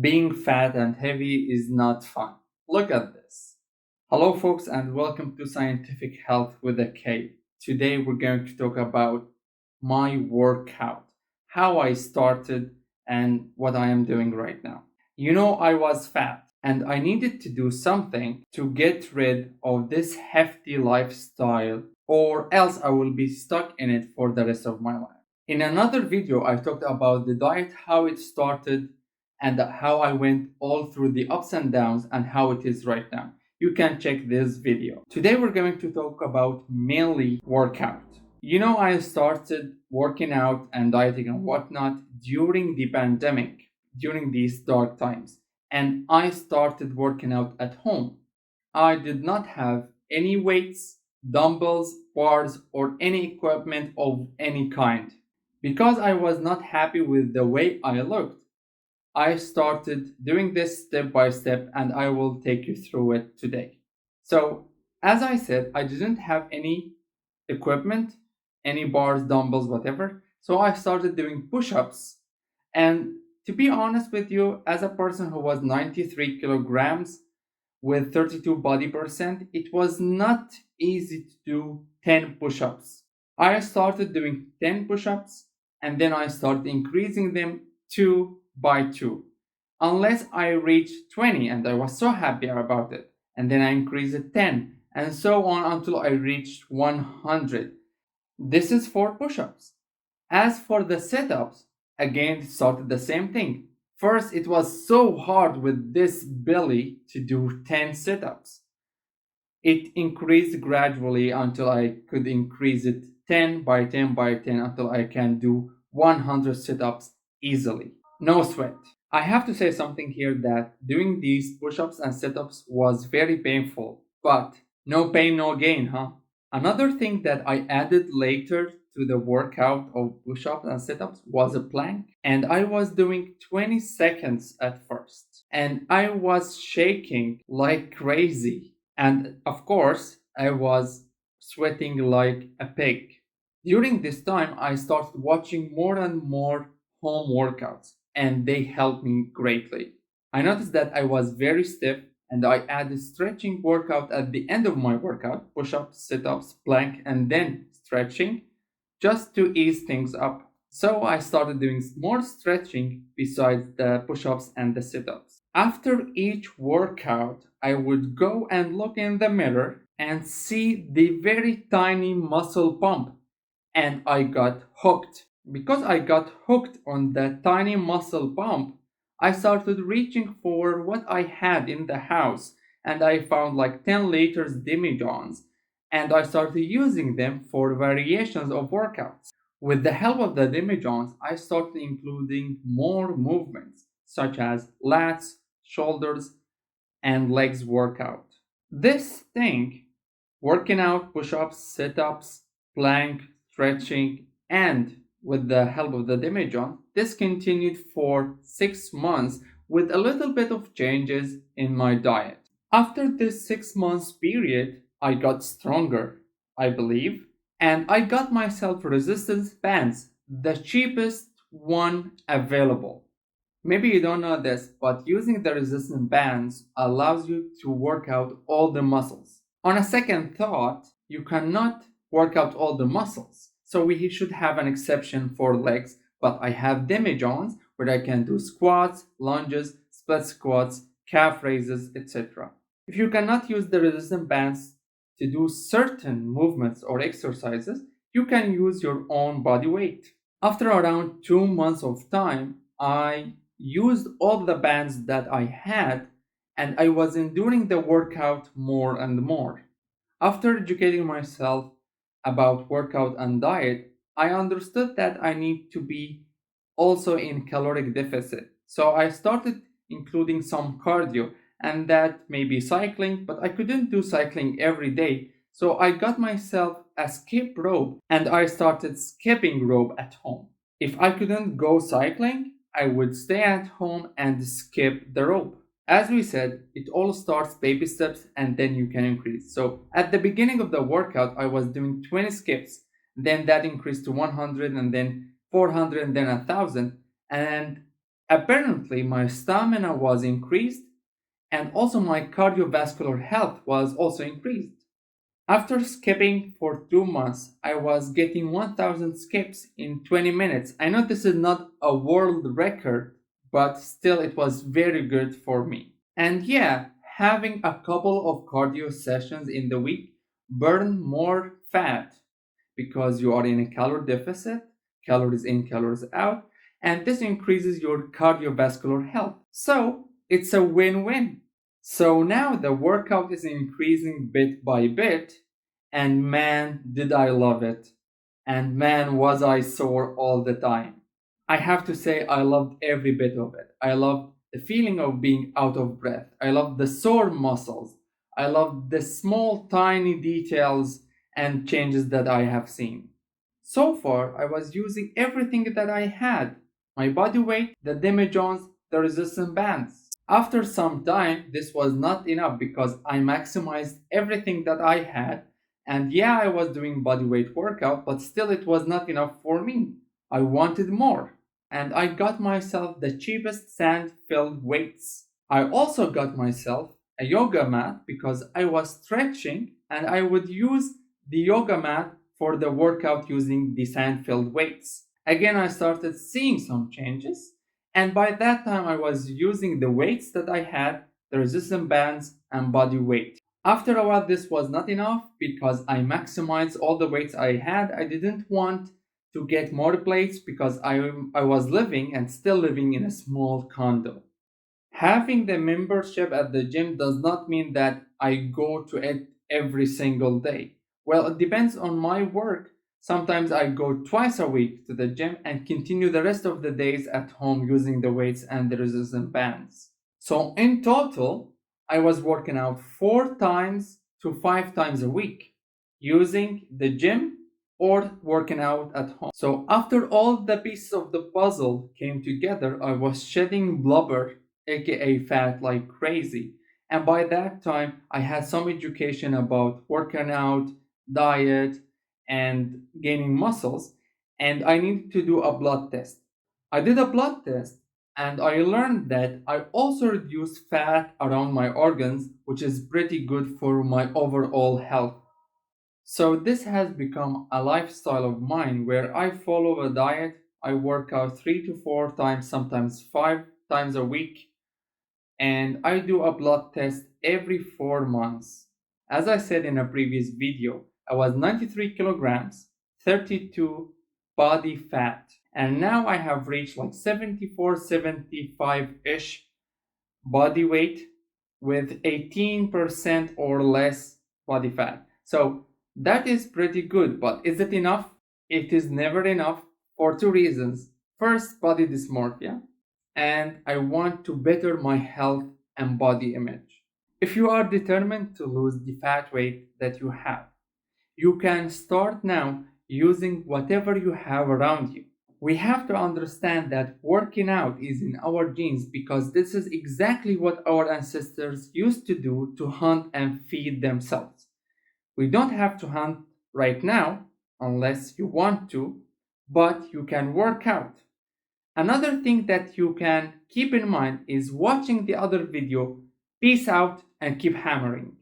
Being fat and heavy is not fun. Look at this. Hello, folks, and welcome to Scientific Health with a K. Today, we're going to talk about my workout, how I started, and what I am doing right now. I was fat and I needed to do something to get rid of this hefty lifestyle, or else I will be stuck in it for the rest of my life. In another video, I talked about the diet, how it started, and how I went all through the ups and downs and how it is right now. You can check this video. Today, we're going to talk about mainly workout. I started working out and dieting and whatnot during the pandemic, during these dark times, and I started working out at home. I did not have any weights, dumbbells, bars, or any equipment of any kind. Because I was not happy with the way I looked, I started doing this step by step and I will take you through it today. So, as I said, I didn't have any equipment, any bars, dumbbells, whatever. So I started doing push ups. And to be honest with you, as a person who was 93 kilograms with 32 body percent, it was not easy to do 10 push ups. I started doing 10 push ups and then I started increasing them 2 by 2 unless I reached 20, and I was so happy about it. And then I increased it 10 and so on until I reached 100. This is for push ups. As for the sit ups, again, it started the same thing. First, it was so hard with this belly to do 10 sit ups. It increased gradually until I could increase it 10 by 10 by 10 until I can do 100 sit ups easily. No sweat. I have to say something here that doing these push ups and sit ups was very painful, but no pain, no gain, huh? Another thing that I added later to the workout of push ups and sit ups was a plank, and I was doing 20 seconds at first, and I was shaking like crazy. And of course, I was sweating like a pig. During this time, I started watching more and more home workouts, and they helped me greatly. I noticed that I was very stiff, and I added stretching workout at the end of my workout, push ups, sit ups, plank, and then stretching, just to ease things up. So I started doing more stretching besides the push ups and the sit ups. After each workout, I would go and look in the mirror and see the very tiny muscle pump, and I got hooked. Because I got hooked on that tiny muscle pump, I started reaching for what I had in the house, and I found like 10 liters demijohns, and I started using them for variations of workouts. With the help of the demijohns, I started including more movements such as lats, shoulders, and legs workout. This thing, working out push ups, sit ups, plank, stretching, and with the help of the demijohn, this continued for 6 months with a little bit of changes in my diet. After this 6 months period, I got stronger, I believe, and I got myself resistance bands, the cheapest one available. Maybe you don't know this, but using the resistance bands allows you to work out all the muscles. On a second thought, you cannot work out all the muscles. So we should have an exception for legs, but I have demijohns where I can do squats, lunges, split squats, calf raises, etc. If you cannot use the resistance bands to do certain movements or exercises, you can use your own body weight. After around 2 months of time, I used all the bands that I had and I was enduring the workout more and more. After educating myself about workout and diet, I understood that I need to be also in caloric deficit. So I started including some cardio, and that may be cycling, but I couldn't do cycling every day. So I got myself a skip rope and I started skipping rope at home. If I couldn't go cycling, I would stay at home and skip the rope. As we said, it all starts baby steps and then you can increase. So at the beginning of the workout, I was doing 20 skips, then that increased to 100 and then 400 and then 1000. And Apparently, my stamina was increased and also my cardiovascular health was also increased. After skipping for 2 months, I was getting 1000 skips in 20 minutes. I know this is not a world record, but still it was very good for me. And yeah, having a couple of cardio sessions in the week burn more fat because you are in a calorie deficit, calories in, calories out, and this increases your cardiovascular health. So it's a win win. So now the workout is increasing bit by bit, and man, did I love it. And man, was I sore all the time. I have to say, I loved every bit of it. I loved the feeling of being out of breath. I loved the sore muscles. I loved the small, tiny details and changes that I have seen. So far, I was using everything that I had: my body weight, the demijohns, the resistance bands. After some time, this was not enough because I maximized everything that I had. And yeah, I was doing body weight workout, but still it was not enough for me. I wanted more. And I got myself the cheapest sand filled weights. I also got myself a yoga mat because I was stretching and I would use the yoga mat for the workout using the sand filled weights. Again, I started seeing some changes, and by that time, I was using the weights that I had, the resistance bands, and body weight. After a while, this was not enough because I maximized all the weights I had. I didn't want to get more plates because I was living and still living in a small condo. Having the membership at the gym does not mean that I go to it every single day. Well, it depends on my work. Sometimes I go twice a week to the gym and continue the rest of the days at home using the weights and the resistance bands. So, in total, I was working out 4 times to 5 times a week using the gym or working out at home. So, after all the pieces of the puzzle came together, I was shedding blubber, aka fat, like crazy. And by that time, I had some education about working out, diet, and gaining muscles, and I needed to do a blood test. I did a blood test and I learned that I also reduce fat around my organs, which is pretty good for my overall health. So, this has become a lifestyle of mine where I follow a diet, I work out 3 to 4 times, sometimes 5 times a week, and I do a blood test every 4 months. As I said in a previous video, I was 93 kilograms, 32 body fat, and now I have reached like 74, 75 ish body weight with 18% or less body fat. So that is pretty good, but is it enough? It is never enough for two reasons. First, body dysmorphia, and I want to better my health and body image. If you are determined to lose the fat weight that you have, you can start now using whatever you have around you. We have to understand that working out is in our genes because this is exactly what our ancestors used to do to hunt and feed themselves. We don't have to hunt right now unless you want to, but you can work out. Another thing that you can keep in mind is watching the other video. Peace out and keep hammering.